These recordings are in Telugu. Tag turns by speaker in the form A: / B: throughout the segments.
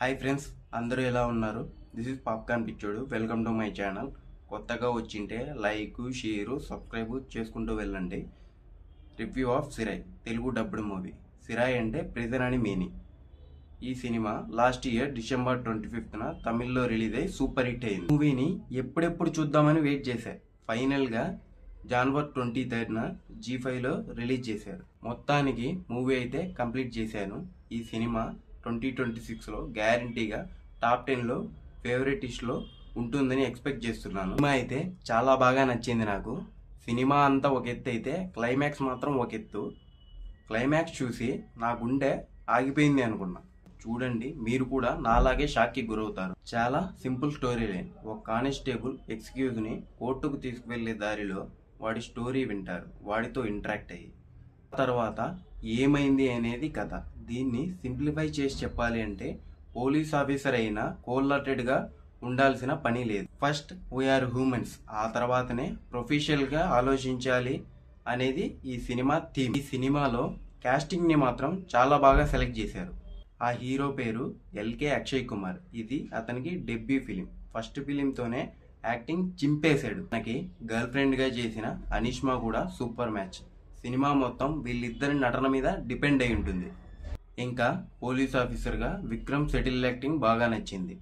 A: హాయ్ ఫ్రెండ్స్, అందరూ ఎలా ఉన్నారు? దిస్ ఇస్ పాప్కార్న్ పిచ్చోడు. Welcome to my channel. కొత్తగా వచ్చింటే లైక్, షేరు, సబ్స్క్రైబ్ చేసుకుంటూ వెళ్ళండి. Review of Sirai, Telugu dubbed movie. Sirai అంటే ప్రిజన్ అని మీనింగ్. ఈ సినిమా లాస్ట్ ఇయర్ డిసెంబర్ 25న తమిళ్లో రిలీజ్ అయ్యి సూపర్ హిట్ అయింది. మూవీని ఎప్పుడెప్పుడు చూద్దామని వెయిట్ చేశారు. ఫైనల్గా జనవరి 23న G5లో రిలీజ్ చేశారు. మొత్తానికి మూవీ అయితే కంప్లీట్ చేశాను. ఈ సినిమా 2026లో గ్యారంటీగా టాప్ 10లో ఫేవరెట్ లిస్ట్లో ఉంటుందని ఎక్స్పెక్ట్ చేస్తున్నాను. సినిమా అయితే చాలా బాగా నచ్చింది నాకు. సినిమా అంతా ఒక ఎత్తు అయితే క్లైమాక్స్ మాత్రం ఒక ఎత్తు. క్లైమాక్స్ చూసి నా గుండె ఆగిపోయింది అనుకున్నా. చూడండి, మీరు కూడా నాలాగే షాక్కి గురవుతారు. చాలా సింపుల్ స్టోరీ లైన్. ఒక కానిస్టేబుల్ ఎక్స్క్యూజ్ని కోర్టుకు తీసుకువెళ్లే దారిలో వాడి స్టోరీ వింటారు, వాడితో ఇంటరాక్ట్ అయ్యి తర్వాత ఏమైంది అనేది కథ. దీన్ని సింప్లిఫై చేసి చెప్పాలి అంటే పోలీస్ ఆఫీసర్ అయినా కోల్డ్-హార్టెడ్గా ఉండాల్సిన పని లేదు. ఫస్ట్ వీఆర్ హ్యూమన్స్, ఆ తర్వాతనే ప్రొఫెషనల్గా ఆలోచించాలి అనేది ఈ సినిమా థీమ్. ఈ సినిమాలో కాస్టింగ్ని మాత్రం చాలా బాగా సెలెక్ట్ చేశారు. ఆ హీరో పేరు ఎల్కే అక్షయ్ కుమార్. ఇది అతనికి డెబ్యూ ఫిలిం. ఫస్ట్ ఫిలింతోనే యాక్టింగ్ చింపేశాడు. తనకి గర్ల్ ఫ్రెండ్గా చేసిన అనిష్మా కూడా సూపర్ మ్యాచ్. సినిమా మొత్తం వీళ్ళిద్దరి నటన మీద డిపెండ్ అయి ఉంటుంది. ఇంకా పోలీస్ ఆఫీసర్గా విక్రమ్ సెటిల్ యాక్టింగ్ బాగా నచ్చింది.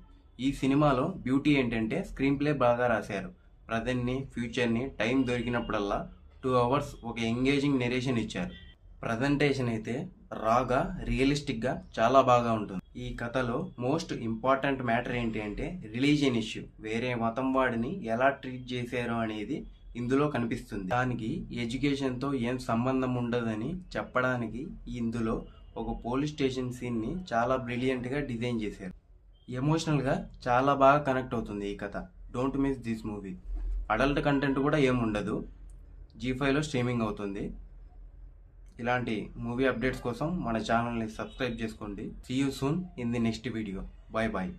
A: ఈ సినిమాలో బ్యూటీ ఏంటంటే స్క్రీన్ ప్లే బాగా రాశారు. ప్రజెంట్ని, ఫ్యూచర్ని టైం దొరికినప్పుడల్లా 2 hours ఒక ఎంగేజింగ్ నెరేషన్ ఇచ్చారు. ప్రజెంటేషన్ అయితే రాగా, రియలిస్టిక్గా చాలా బాగా ఉంటుంది. ఈ కథలో మోస్ట్ ఇంపార్టెంట్ మ్యాటర్ ఏంటి అంటే రిలీజియన్ ఇష్యూ. వేరే మతం వాడిని ఎలా ట్రీట్ చేశారో అనేది ఇందులో కనిపిస్తుంది. దానికి ఎడ్యుకేషన్తో ఏం సంబంధం ఉండదని చెప్పడానికి ఇందులో ఒక పోలీస్ స్టేషన్ సీన్ని చాలా బ్రిలియంట్గా డిజైన్ చేశారు. ఎమోషనల్గా చాలా బాగా కనెక్ట్ అవుతుంది ఈ కథ. Don't miss this movie. Adult content కూడా ఏం ఉండదు. G5లో స్ట్రీమింగ్ అవుతుంది. ఇలాంటి మూవీ అప్డేట్స్ కోసం మన ఛానల్ని సబ్స్క్రైబ్ చేసుకోండి. See you soon in the next video. Bye bye.